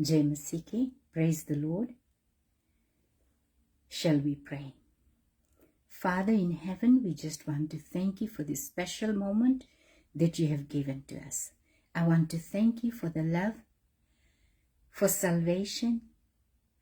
Jai Masiki, praise the Lord. Shall we pray? Father in heaven, we just want to thank you for this special moment that you have given to us. I want to thank you for the love, for salvation,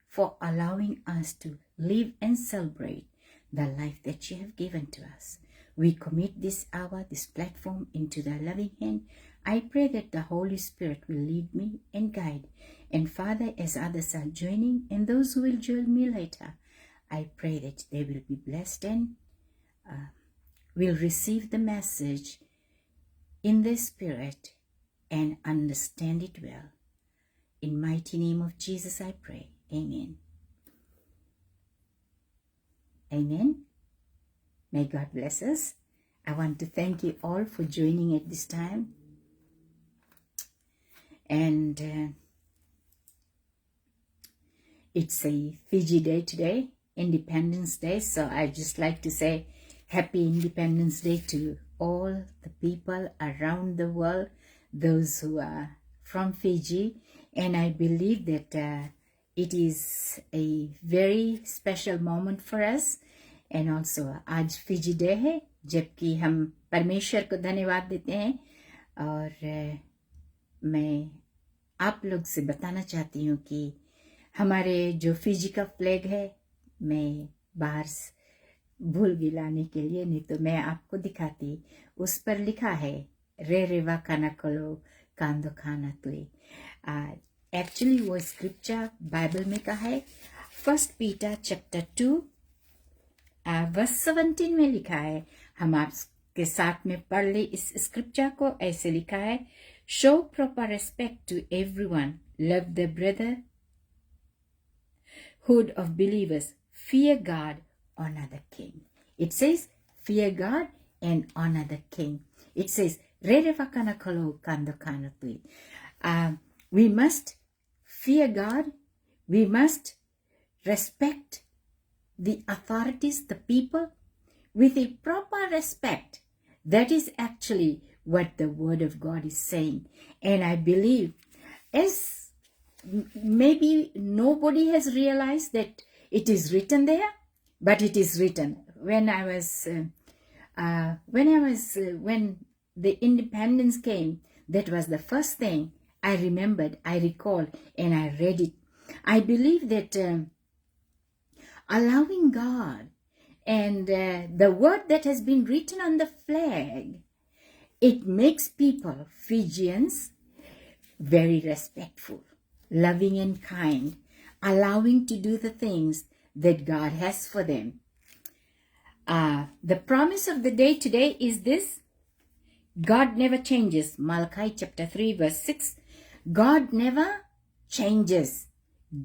for allowing us to live and celebrate the life that you have given to us. We commit this hour, this platform into thy loving hand. I pray that the Holy Spirit will lead me and guide. And Father, as others are joining and those who will join me later, I pray that they will be blessed and will receive the message in the Spirit and understand it well. In mighty name of Jesus I pray. Amen. Amen. May God bless us. I want to thank you all for joining at this time. And it's a Fiji Day today, Independence Day. So I just like to say Happy Independence Day to all the people around the world, those who are from Fiji. And I believe that it is a very special moment for us. And also आज Fiji day है, जबकि हम परमेश्वर को धन्यवाद देते हैं. और मैं आप लोग से बताना चाहती हूँ कि हमारे जो फिजी का फ्लैग है, मैं बाहर भूल गई लाने के लिए, नहीं तो मैं आपको दिखाती. उस पर लिखा है रे रेवा खाना कलो कांदो खाना तुई. एक्चुअली वो स्क्रिप्चर बाइबल में का है. 1 Peter chapter 2 verse 17 में लिखा है. हम आपके साथ में पढ़ ले इस स्क्रिप्चर को. ऐसे लिखा है, show proper respect to everyone, love the brotherhood of believers, fear God, honor the king. It says fear God and honor the king. It says we must fear God, we must respect the authorities, the people, with a proper respect. That is actually what the word of God is saying. And I believe, as maybe nobody has realized that it is written there, but it is written. When the independence came, that was the first thing I remembered, I recalled, and I read it. I believe that allowing God and the word that has been written on the flag, it makes people, Fijians, very respectful, loving and kind, allowing to do the things that God has for them. The promise of the day today is this: God never changes. Malachi chapter 3 verse 6. God never changes.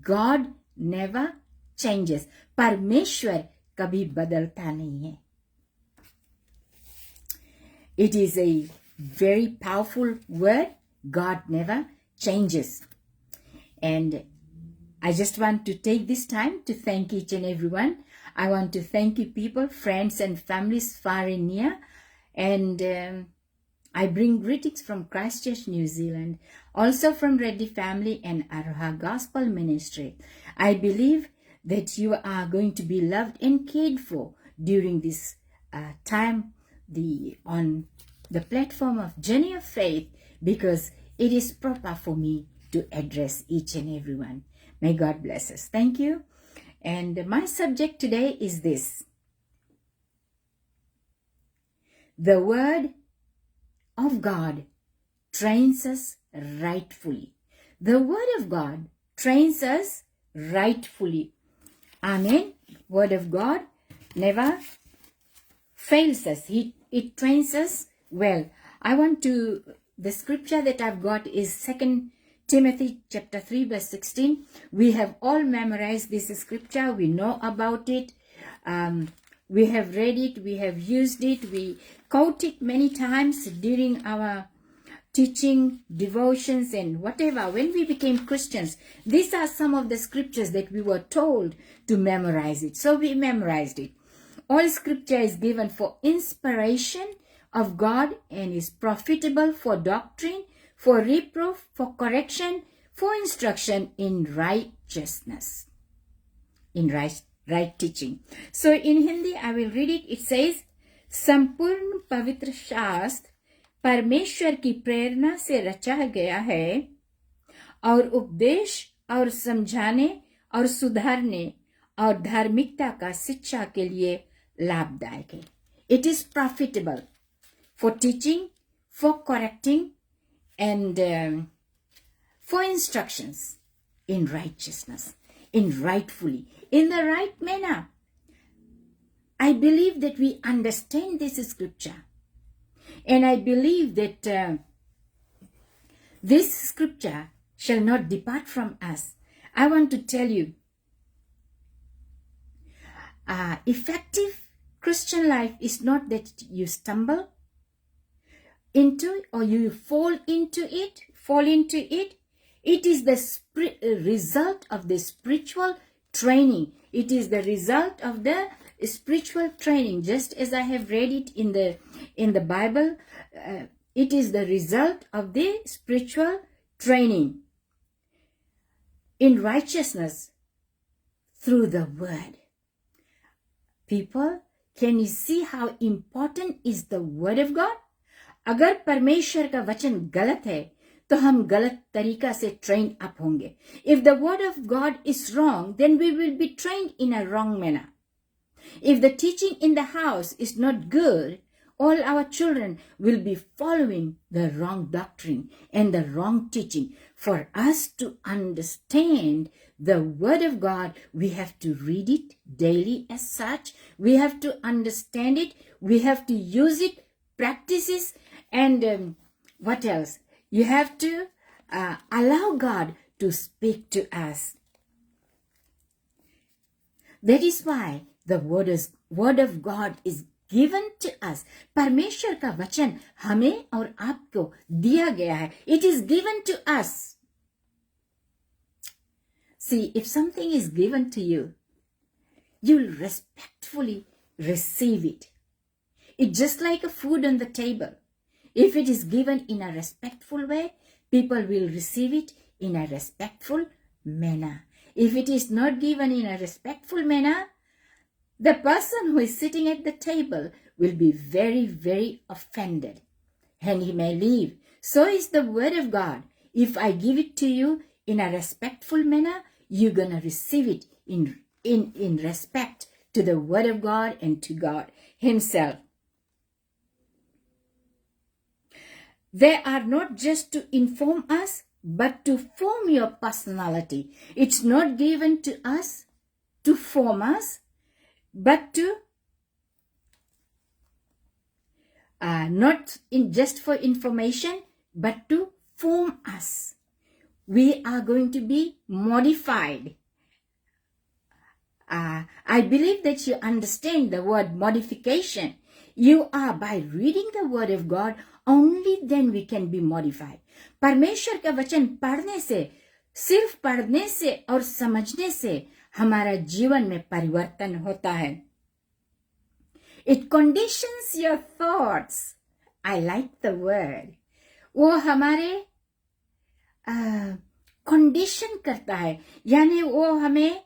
God never changes. परमेश्वर कभी बदलता नहीं है. It is a very powerful word. God never changes. And I just want to take this time to thank each and everyone. I want to thank you people, friends and families far and near. And I bring greetings from Christchurch, New Zealand, also from Reddy Family and Aroha Gospel Ministry. I believe that you are going to be loved and cared for during this time on the platform of Journey of Faith, because it is proper for me to address each and everyone. May God bless us. Thank you. And my subject today is this: the Word of God trains us rightfully. The Word of God trains us rightfully. Amen. Word of God never fails us. It trains us well. The scripture that I've got is 2 Timothy chapter 3 verse 16. We have all memorized this scripture. We know about it. We have read it. We have used it. We quote it many times during our teaching, devotions, and whatever. When we became Christians, these are some of the scriptures that we were told to memorize it. So we memorized it. All scripture is given for inspiration of God and is profitable for doctrine, for reproof, for correction, for instruction in righteousness, in right teaching. So in Hindi, I will read it. It says, संपूर्ण पवित्र शास्त्र परमेश्वर की प्रेरणा से रचा गया है और उपदेश और समझाने और सुधारने और धार्मिकता का शिक्षा के लिए लाभदायक है. It is profitable for teaching, for correcting, and for instructions in righteousness, in rightfully, in the right manner. I believe that we understand this scripture, and I believe that this scripture shall not depart from us. I want to tell you, effective Christian life is not that you stumble into or you fall into it. It is the result of the spiritual training. It is the result of the spiritual training. Just as I have read it in the Bible, it is the result of the spiritual training in righteousness through the word. People, can you see how important is the word of God? अगर परमेश्वर का वचन गलत है तो हम गलत तरीका से ट्रेन अप होंगे. If the word of God is wrong, then we will be trained in a wrong manner. If the teaching in the house is not good, all our children will be following the wrong doctrine and the wrong teaching. For us to understand the word of God, we have to read it daily as such. We have to understand it. We have to use it, practice it, and what else? You have to allow God to speak to us. That is why the word of God is given to us. परमेश्वर का वचन हमें और आपको दिया गया है. It is given to us. See, if something is given to you, you'll respectfully receive it. It's just like a food on the table. If it is given in a respectful way, people will receive it in a respectful manner. If it is not given in a respectful manner, the person who is sitting at the table will be very, very offended and he may leave. So is the word of God. If I give it to you in a respectful manner, you're going to receive it in respect to the word of God and to God himself. They are not just to inform us, but to form your personality. It's not given to us to form us, but to not just for information, but to form us. We are going to be modified. I believe that you understand the word modification. You are by reading the word of God, only then we can be modified. परमेश्वर का वचन पढ़ने से, सिर्फ पढ़ने से और समझने से हमारा जीवन में परिवर्तन होता है. It conditions your thoughts. I like the word. वो हमारे condition करता है. यानी वो हमें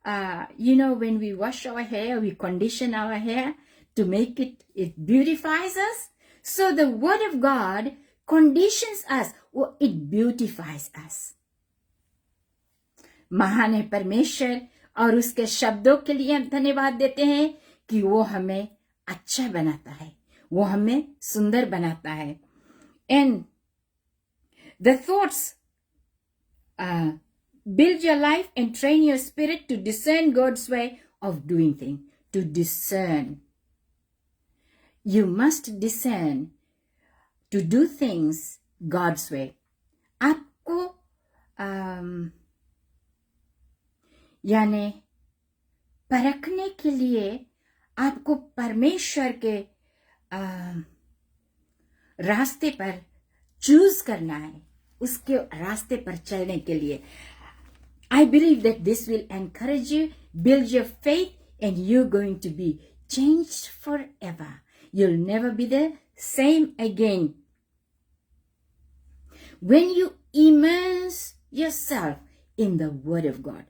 when we wash our hair, we condition our hair to make it beautifies us. So the word of God conditions us, or it beautifies us. महान है परमेश्वर और उसके शब्दों के लिए हम धन्यवाद देते हैं कि वो हमें अच्छा बनाता है, वो हमें सुंदर बनाता है. And the thoughts build your life and train your spirit to discern God's way of doing things. To discern. You must discern to do things God's way. आपको यानी परखने के लिए आपको परमेश्वर के रास्ते पर चूज करना है, उसके रास्ते पर चलने के लिए. I believe that this will encourage you, build your faith, and you're going to be changed forever. You'll never be the same again. When you immerse yourself in the word of God.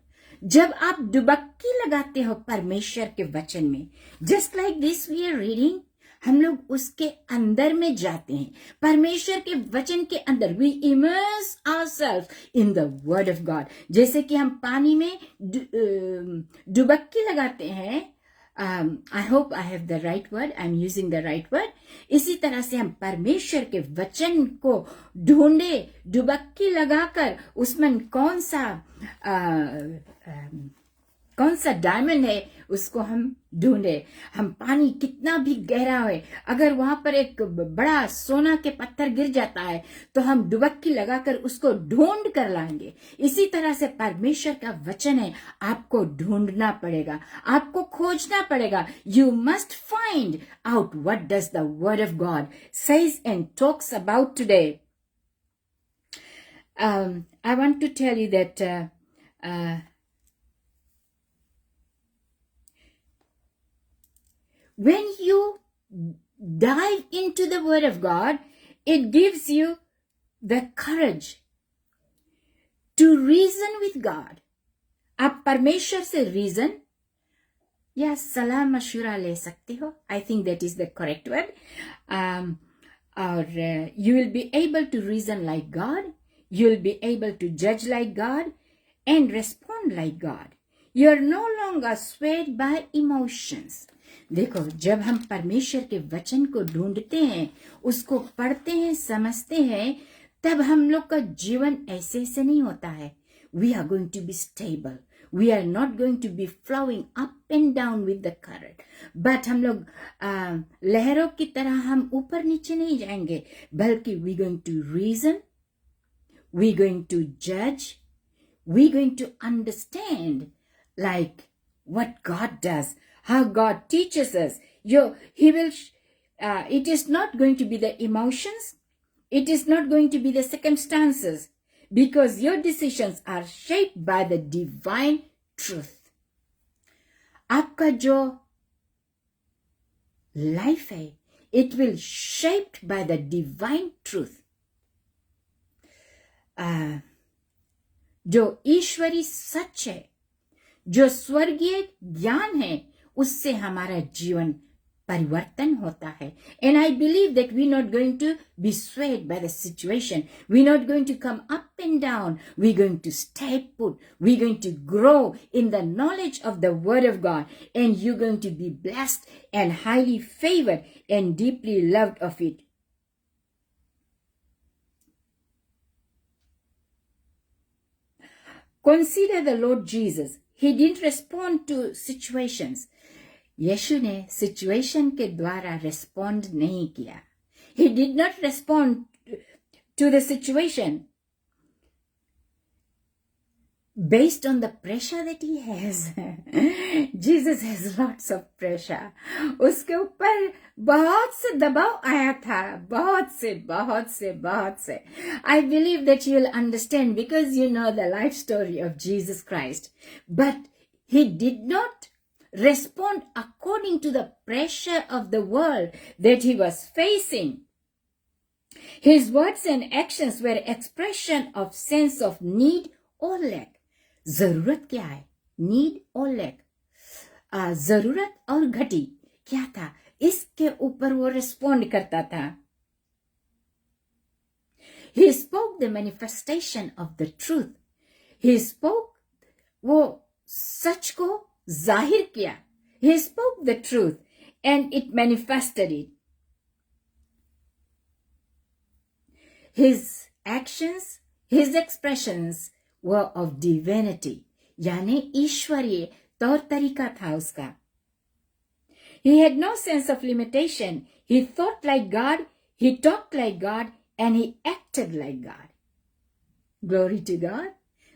जब आप डुबक्की लगाते हो परमेश्वर के वचन में, just like this we are reading, हम लोग उसके अंदर में जाते हैं, परमेश्वर के वचन के अंदर. We immerse ourselves in the word of God. जैसे कि हम पानी में डुबक्की लगाते हैं. I hope I have the right word. I'm using the right word. इसी तरह से हम परमेश्वर के वचन को ढूंढे, डुबक्की लगाकर उसमें कौन सा डायमंड है उसको हम ढूंढे. हम पानी कितना भी गहरा हो, अगर वहां पर एक बड़ा सोना के पत्थर गिर जाता है तो हम डुबक्की लगाकर उसको ढूंढ कर लाएंगे. इसी तरह से परमेश्वर का वचन है, आपको ढूंढना पड़ेगा, आपको खोजना पड़ेगा. You must find out what does the word of God says and talks about today. I want to tell you that when you dive into the word of God, it gives you the courage to reason with God. आप परमेश्वर से reason या सलाह मशवरा ले सकते हो. I think that is the correct word. Or you will be able to reason like God. You will be able to judge like God and respond like God. You are no longer swayed by emotions. देखो, जब हम परमेश्वर के वचन को ढूंढते हैं, उसको पढ़ते हैं, समझते हैं, तब हम लोग का जीवन ऐसे से नहीं होता है. We are going to be stable. We are not going to be flowing up and down with the current. But हम लोग लहरों की तरह हम ऊपर नीचे नहीं जाएंगे, बल्कि we going to reason, we going to judge, we going to understand like what God does, how God teaches us. He will. It is not going to be the emotions. It is not going to be the circumstances, because your decisions are shaped by the divine truth. आपका जो life है, it will shaped by the divine truth. जो ईश्वरी सच है, जो स्वर्गीय ज्ञान है, उससे हमारा जीवन परिवर्तन होता है. And I believe that we're not going to be swayed by the situation. We're not going to come up and down. We're going to stay put. We're going to grow in the knowledge of the word of God. And you're going to be blessed and highly favored and deeply loved of it. Consider the Lord Jesus. He didn't respond to situations. यीशु ने situation के द्वारा respond नहीं किया. He did not respond to the situation based on the pressure that he has. Jesus has lots of pressure. उसके ऊपर बहुत से दबाव आया था, बहुत से. I believe that you will understand because you know the life story of Jesus Christ. But he did not respond according to the pressure of the world that he was facing. His words and actions were expression of sense of need or lack. जरूरत क्या है? Need or lack. जरूरत और घटी क्या था, इसके ऊपर वो रिस्पॉन्ड करता था. He spoke the manifestation of the truth. He spoke, वो सच को जाहिर किया. He spoke the truth and it manifested it. His actions, his expressions were of divinity. यानी ईश्वरीय तौर तरीका था उसका. He had no sense of limitation. He thought like God, he talked like God, and he acted like God. Glory to God.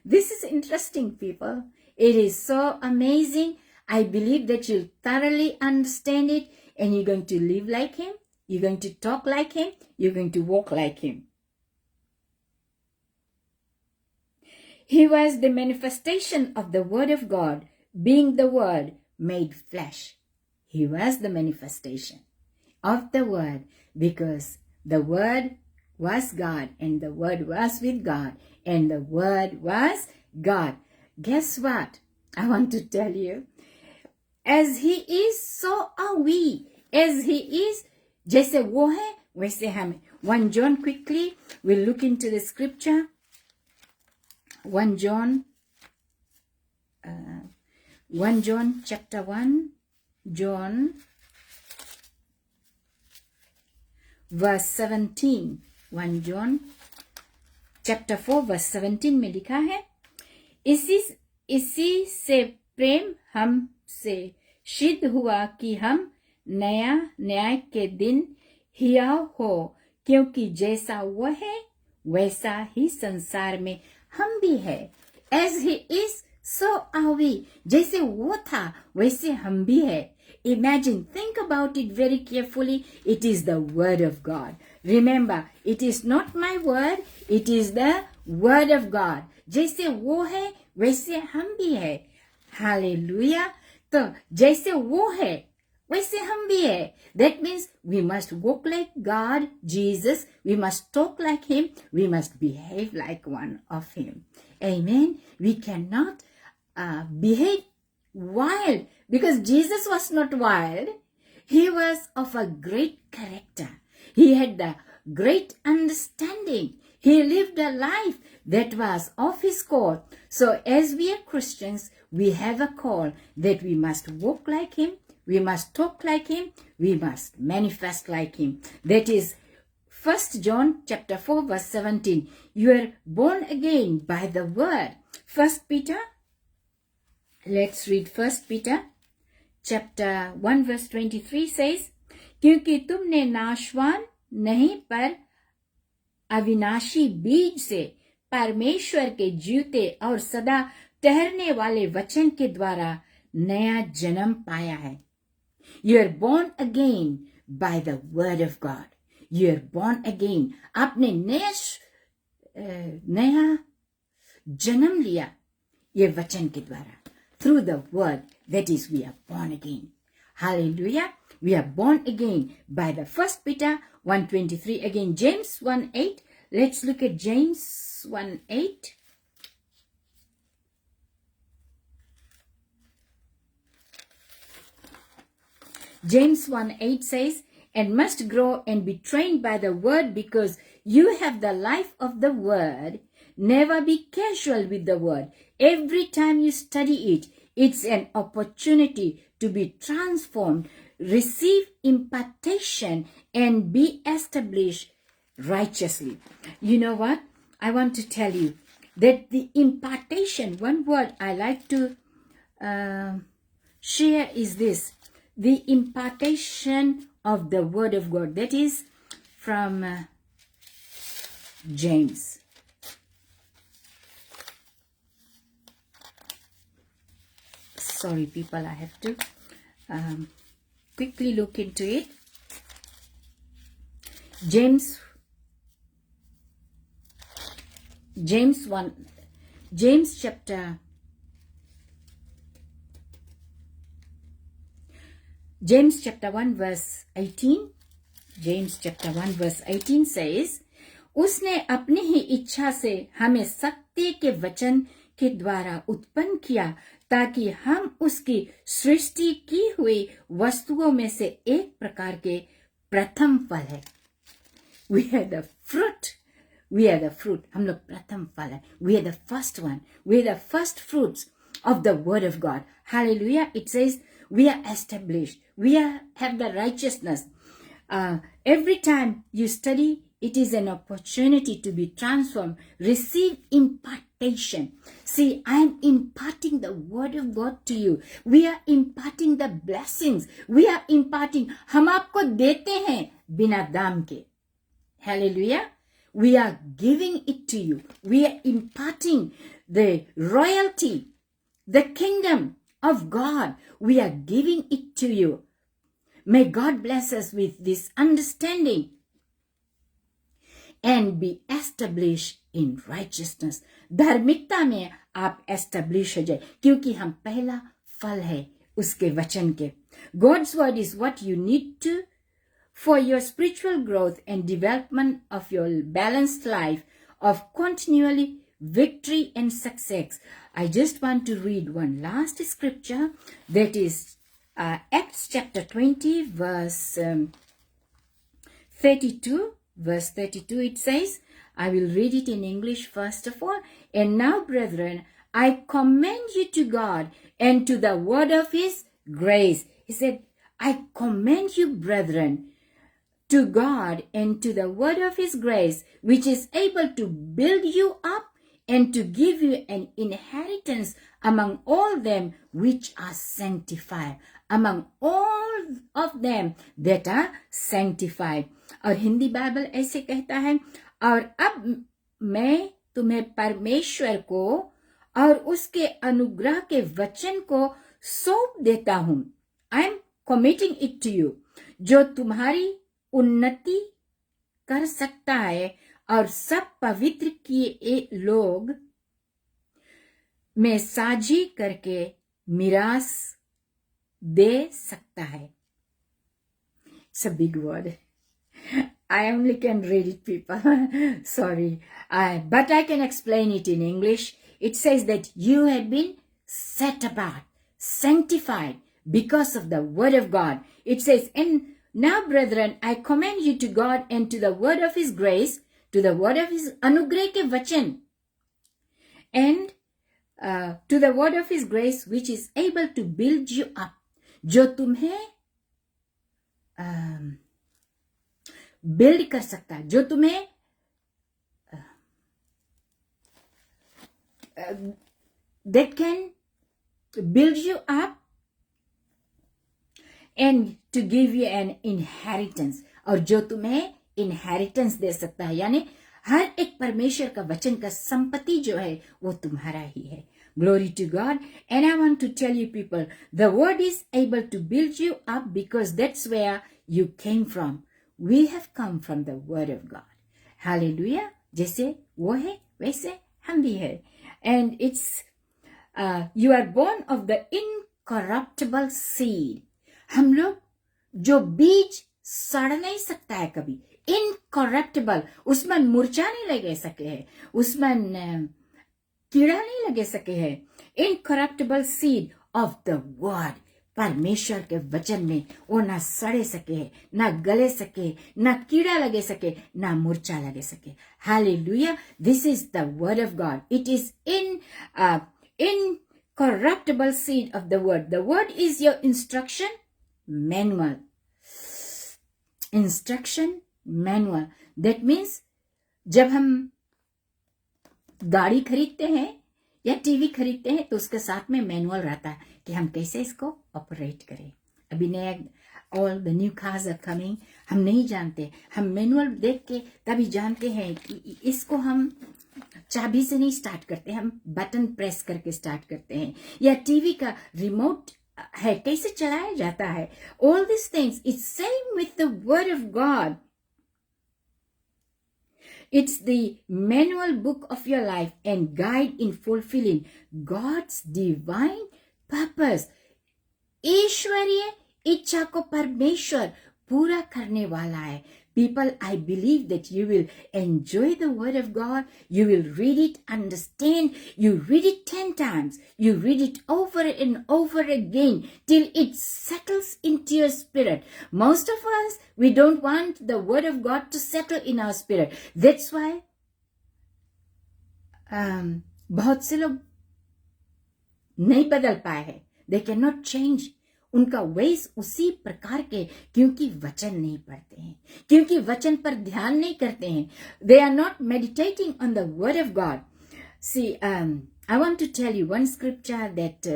This is interesting, people. It is so amazing. I believe that you'll thoroughly understand it and you're going to live like him. You're going to talk like him. You're going to walk like him. He was the manifestation of the word of God, being the word made flesh. He was the manifestation of the word because the word was God, and the Word was with God, and the Word was God. Guess what? I want to tell you, as He is, so are we. As He is, जैसे वो है वैसे हम. 1 John, quickly we'll look into the scripture. 1 John chapter 1, John verse 17. 1 John chapter 4 verse 17 में लिखा है, इसी से प्रेम हमसे सिद्ध हुआ कि हम नया न्याय के दिन हियाव हो, क्योंकि जैसा वो है वैसा ही संसार में हम भी है. As He is, so are we. जैसे वो था वैसे हम भी है. Imagine, think about it very carefully. It is the Word of God. Remember, it is not my word, it is the Word of God. जैसे वो है वैसे हम भी है. Hallelujah. तो जैसे वो है वैसे हम भी है. That means we must walk like God, Jesus. We must talk like Him. We must behave like one of Him. Amen. We cannot behave wild, because Jesus was not wild. He was of a great character. He had the great understanding. He lived a life that was of His call. So as we are Christians, we have a call that we must walk like Him, we must talk like Him, we must manifest like Him. That is 1 John chapter 4 verse 17. You are born again by the word. 1 Peter, let's read 1 Peter chapter 1 verse 23 says, क्योंकि तुमने नाशवान नहीं पर अविनाशी बीज से परमेश्वर के जीते और सदा ठहरने वाले वचन के द्वारा नया जन्म पाया है. You are born again by the word of God. You are born again. आपने नया जन्म लिया ये वचन के द्वारा. Through the word, that is, we are born again. Hallelujah. We are born again by the 1 Peter 1:23. Again, James 1:8. Let's look at James 1:8. James 1:8 says, and must grow and be trained by the word, because you have the life of the word. Never be casual with the word. Every time you study it, it's an opportunity to be transformed, receive impartation, and be established righteously. You know what? I want to tell you that the impartation, one word I like to share is this. The impartation of the word of God. That is from James. Sorry, people, I have to quickly look into it. James chapter 1 verse 18. James chapter 1 verse 18 says, उसने अपनी ही इच्छा से हमें सत्य के वचन के द्वारा उत्पन्न किया, ताकि हम उसकी सृष्टि की हुई वस्तुओं में से एक प्रकार के प्रथम फल है. We are the fruit. We are the fruit. हम लोग प्रथम फल है. We are the first one. We are the first fruits of the word of God. Hallelujah. It says we are established. We have the righteousness. Every time you study, it is an opportunity to be transformed. Receive impartation. See, I am imparting the word of God to you. We are imparting the blessings. We are imparting. हम आपको देते हैं बिना दाम के. Hallelujah. We are giving it to you. We are imparting the royalty, the kingdom of God. We are giving it to you. May God bless us with this understanding and be established in righteousness. धार्मिकता में आप establish हो जाए, क्योंकि हम पहला फल है उसके वचन के. God's word is what you need to for your spiritual growth and development of your balanced life of continually victory and success. I just want to read one last scripture, that is Acts chapter 20 verse 32. Verse 32, it says, I will read it in English first of all. And now, brethren, I commend you to God and to the word of his grace. He said, I commend you, brethren, to God and to the word of his grace, which is able to build you up and to give you an inheritance among all them which are sanctified. Among all of them that are sanctified. और Hindi Bible ऐसे कहता है, और अब मैं तुम्हें परमेश्वर को और उसके अनुग्रह के वचन को सौंप देता हूं. I am committing it to you, जो तुम्हारी उन्नति कर सकता है और सब पवित्र किए लोग में साझी करके मिरास दे सकता है. It's a big word. I only can read it, people. Sorry. But I can explain it in English. It says that you have been set apart, sanctified because of the word of God. It says, and now, brethren, I commend you to God and to the word of his grace, to the word of his anugrah ke vachan, and to the word of his grace, which is able to build you up. जो तुम्हें build कर सकता है, जो तुम्हें that can build you up and to give you an inheritance, और जो तुम्हें inheritance दे सकता है, यानी हर एक परमेश्वर का वचन का संपत्ति जो है वो तुम्हारा ही है. Glory to God. And I want to tell you, people, the word is able to build you up because that's where you came from. We have come from the word of God. Hallelujah. जैसे वो है वैसे हम भी है. And it's you are born of the incorruptible seed. हम लोग जो बीज सड़ नहीं सकता है कभी, incorruptible, उसमें मुरझा नहीं लगे सके है, उसमें कीड़ा नहीं लगे सके हैं. इनकरप्टिबल सीड ऑफ द वर्ड, परमेश्वर के वचन में वो ना सड़े सके, ना गले सके, ना कीड़ा लगे सके, ना मूर्छा लगे सके. Hallelujah. This is the word of God. It is incorruptible seed of the word. The word is your instruction manual. Instruction manual. That means जब हम गाड़ी खरीदते हैं या टीवी खरीदते हैं तो उसके साथ में मैनुअल रहता है कि हम कैसे इसको ऑपरेट करें. अभी नया all the new cars are coming, हम नहीं जानते, हम मैनुअल देख के तभी जानते हैं कि इसको हम चाबी से नहीं स्टार्ट करते, हम बटन प्रेस करके स्टार्ट करते हैं. या टीवी का रिमोट है कैसे चलाया जाता है. All this things it's same with the word of God. It's the manual book of your life and guide in fulfilling God's divine purpose. ईश्वरीय इच्छा को परमेश्वर पूरा करने वाला है. People, I believe that you will enjoy the word of God. You will read it, understand. You read it 10 times. You read it over and over again till it settles into your spirit. Most of us, we don't want the word of God to settle in our spirit. That's why बहुत से लोग नहीं बदल पाए हैं. They cannot change. उनका वेस उसी प्रकार के, क्योंकि वचन नहीं पढ़ते हैं, क्योंकि वचन पर ध्यान नहीं करते हैं. They are not meditating on the word of God. See, I want to tell you one scripture that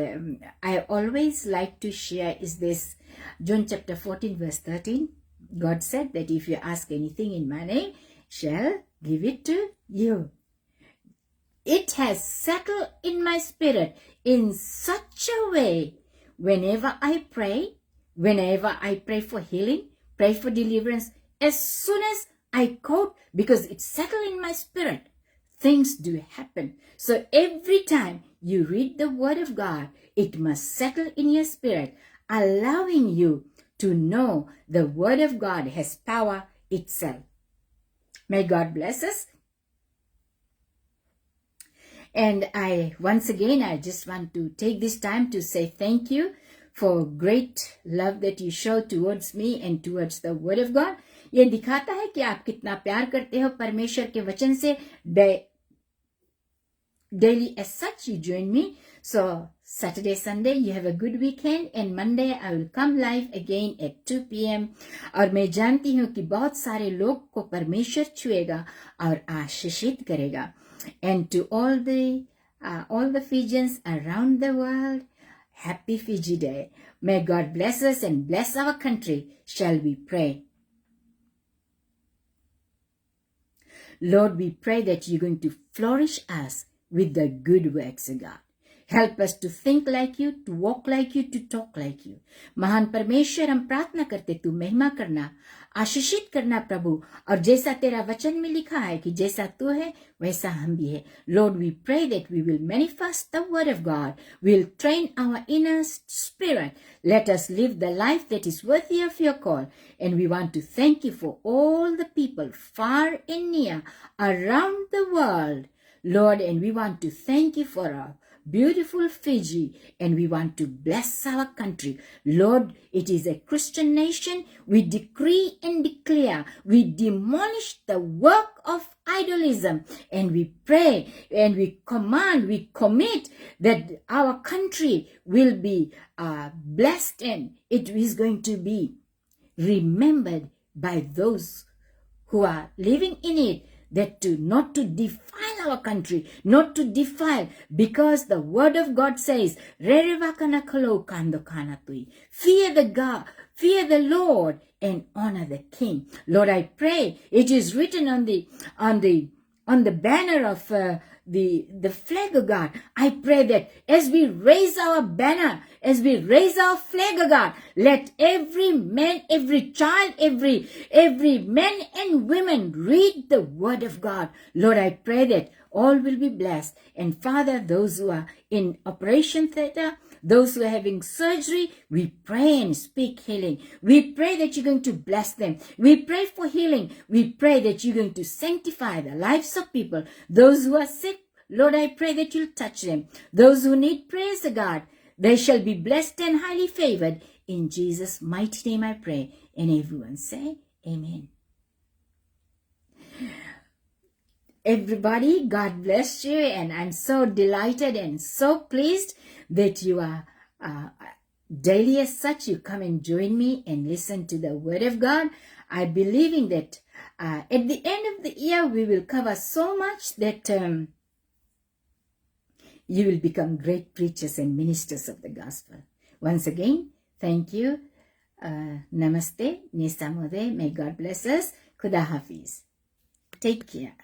I always like to share is this. John chapter 14 verse 13. God said that if you ask anything in my name, shall give it to you. It has settled in my spirit in such a way. Whenever I pray for healing, pray for deliverance, as soon as I quote, because it's settled in my spirit, things do happen. So every time you read the word of God, it must settle in your spirit, allowing you to know the Word of God has power itself. May God bless us. And once again, I just want to take this time to say thank you for great love that you show towards me and towards the Word of God. ये दिखाता है कि आप कितना प्यार करते हो परमेश्वर के वचन से. Daily as such, you join me. So Saturday, Sunday, you have a good weekend, and Monday I will come live again at 2 p.m. और मैं जानती हूँ कि बहुत सारे लोग को परमेश्वर छुएगा और आशीषित करेगा. And to all the Fijians around the world, happy Fiji Day. May God bless us and bless our country. Shall we pray? Lord, we pray that you're going to flourish us with the good works of God. Help us to think like you, to walk like you, to talk like you. महान परमेश्वर, हम प्रार्थना करते तू महिमा करना, आशीषित करना प्रभु, और जैसा तेरा वचन में लिखा है कि जैसा तू है वैसा हम भी है. Lord, we pray that we will manifest the word of God. We'll train our inner spirit. Let us live the life that is worthy of your call. And we want to thank you for all the people far and near around the world, Lord, and we want to thank you for our beautiful Fiji, and we want to bless our country. Lord, it is a Christian nation. We decree and declare, we demolish the work of idolism, and we pray and we command, we commit that our country will be blessed, and it is going to be remembered by those who are living in it, that not to defile our country, not to defile, because the word of God says, fear the God, fear the Lord, and honor the King. Lord, I pray, it is written on the banner of the flag of God. I pray that as we raise our banner, as we raise our flag of God, let every man, every child, every man and women read the word of God. Lord, I pray that all will be blessed. And Father, those who are in operation theater, those who are having surgery, we pray and speak healing. We pray that you're going to bless them. We pray for healing. We pray that you're going to sanctify the lives of people. Those who are sick, Lord, I pray that you'll touch them. Those who need praise, God, they shall be blessed and highly favored. In Jesus' mighty name I pray. And everyone say, Amen. Everybody, God bless you, and I'm so delighted and so pleased that you are daily as such. You come and join me and listen to the word of God. I believing that at the end of the year we will cover so much that you will become great preachers and ministers of the gospel. Once again, thank you. Namaste, Nisamode. May God bless us. Khuda Hafiz. Take care.